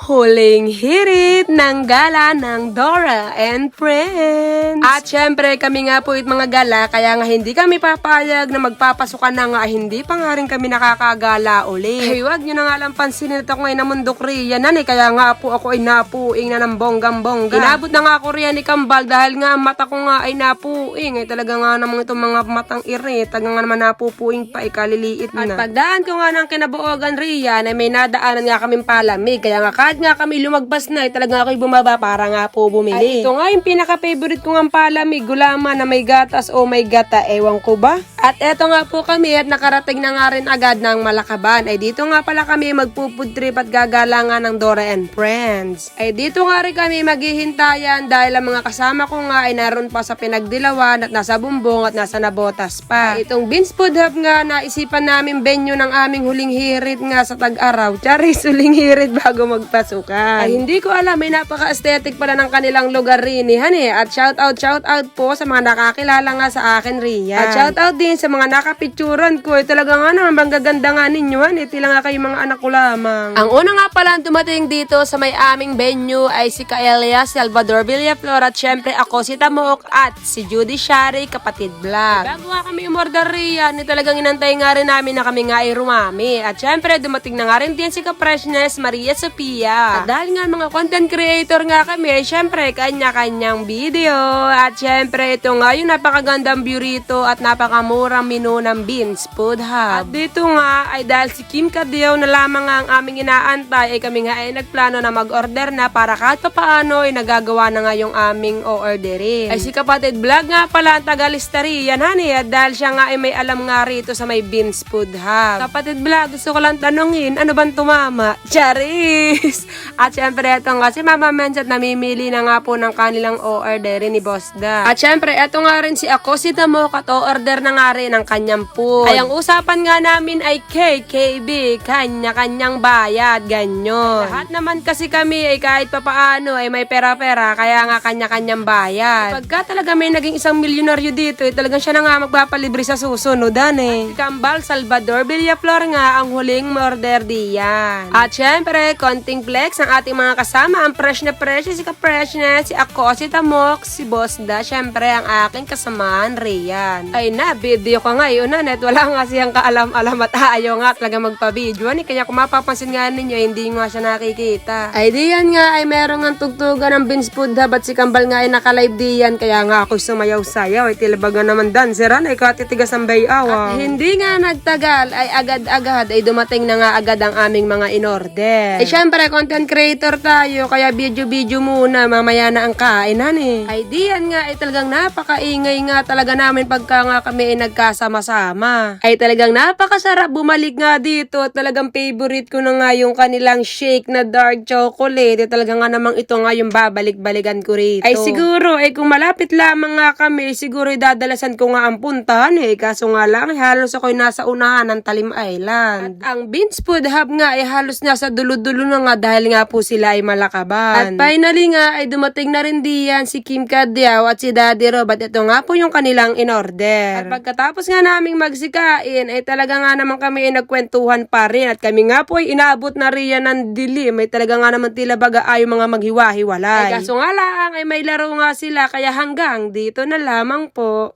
Huling hirit ng gala ng Dora and Friends. At syempre kami nga po mga gala, kaya nga hindi kami papayag na magpapasukan na nga, hindi pa nga rin kami nakakagala ulit. Ay wag nyo na nga lang pansinin ito ngayon na mundok riyan kaya nga po ako ay napuing na ng bonggang-bongga. Inabot na nga ako riyan ni Kambal dahil nga ang mata ko nga ay napuing. Ay talaga nga namang itong mga matang irit, talaga nga naman napupuing pa, ikaliliit na. At pagdaan ko nga ng kinabuogan riyan ay may nadaanan nga kaming palamig, kaya nga kahit nga kami lumagpas na, talaga ako'y bumaba para nga po bumili. Ay, ito nga yung pinaka-favorite ko nga palamig, gulaman na may gatas o may gata, ewan ko ba? At eto nga po kami at nakarating na nga rin agad ng Malakaban. Ay dito nga pala kami magpupud trip at gagalangan ng Dora and Friends. Ay dito nga rin kami maghihintayan dahil ang mga kasama ko nga ay naroon pa sa Pinagdilawan at nasa Bumbong at nasa Nabotas pa. Ay, itong Beans Food Hub nga, naisipan namin venue ng aming huling hirit nga sa tag-araw. Charis, huling hirit bago magpasukan. Ay hindi ko alam, may napaka-aesthetic pala ng kanilang lugar rin At shout out po sa mga nakakilala nga sa akin riyan. At shout out din sa mga nakapicturan ko. Talaga nga naman, bang gaganda nga ninyo tila nga kayo mga anak ko lamang. Ang una nga pala dumating dito sa may aming venue ay si Kaelia Salvador Villaflor at syempre ako si Tamok at si Judy Shari, kapatid vlog. Bago nga kami umorder riyan, talagang inantay nga rin namin na kami nga ay rumami. At syempre dumating na nga rin din si Ka-Freshness Maria Sofia. At dahil nga mga content creator nga kami, syempre kanya-kanyang video. At syempre ito nga yung napakagandang burrito at napakamurang menu ng Beans Food Hub. At dito nga ay dahil si Kim Kadiaw na lamang nga ang aming inaantay, ay kami nga ay nagplano na mag-order na para kahit pa paano ay nagagawa na nga yung aming o-orderin. Ay si kapatid vlog nga pala ang tagalista riyan at dahil siya nga ay may alam nga rito sa may Beans Food Hub. Kapatid vlog, gusto ko lang tanungin, ano bang tumama? Charis! At syempre ito nga si Mama Mensat namimili na nga po ng kanilang o-orderin ni Boss Da. At syempre ito nga rin si ako si Tamok at o-order na nga rin ng kanyang food. Ay ang usapan nga namin ay KKB, kanya-kanyang bayad, ganyan. Lahat naman kasi kami ay kahit papaano ay may pera-pera, kaya nga kanya-kanyang bayad. Pagka talaga may naging isang milyonaryo dito, talagang siya na nga magpapalibre sa susunod At si Kambal Salvador Villaflor nga ang huling order diyan. At syempre, konting flex ang ating mga kasama, ang fresh na fresh, si Ka-Freshness, si ako, si Tamok, si Boss Da, syempre ang aking kasamaan riyan. Ay na, video ko ngayon at wala nga siyang kaalam-alam at ayaw nga talaga magpa-video kaya kung mapapansin nga ninyo, hindi nga siya nakikita. Ay diyan nga ay meron nga tugtugan ng Beans Food Hub at si Kambal nga ay naka-live diyan, kaya nga ako sumayaw-sayaw, ay tilabaga naman danceran, ay katitigas ang bayaw. At hindi nga nagtagal, ay agad-agad ay dumating na nga agad ang aming mga in-order. Ay syempre, content creator tayo, kaya video-video muna, mamaya na ang kainan Ay diyan nga ay talagang napakaingay nga talaga namin pagka nga kami ay nagkasama-sama. Ay talagang napakasarap bumalik nga dito at talagang favorite ko na nga yung kanilang shake na dark chocolate. Ay talaga nga namang ito nga yung babalik-balikan ko rito. Ay siguro, ay kung malapit lamang nga kami, siguro dadalasan ko nga ang puntahan kaso nga lang, halos ako'y nasa unahan ng Talim Island. At ang Beans Food Hub nga ay halos nasa dulo-dulo na nga dahil nga po sila ay Malakaban. At finally nga ay dumating na rin diyan si Kim Kadiaw at si Daddy Rob at ito nga po yung kanilang in-order. At pagkatapos nga naming magsikain ay talaga nga naman kami ay nagkwentuhan pa rin at kami nga po ay inaabot na riyan ng dilim. Ay talaga nga naman tila baga ay mga maghiwa-hiwalay. Ay kaso nga lang ay may laro nga sila, kaya hanggang dito na lamang po.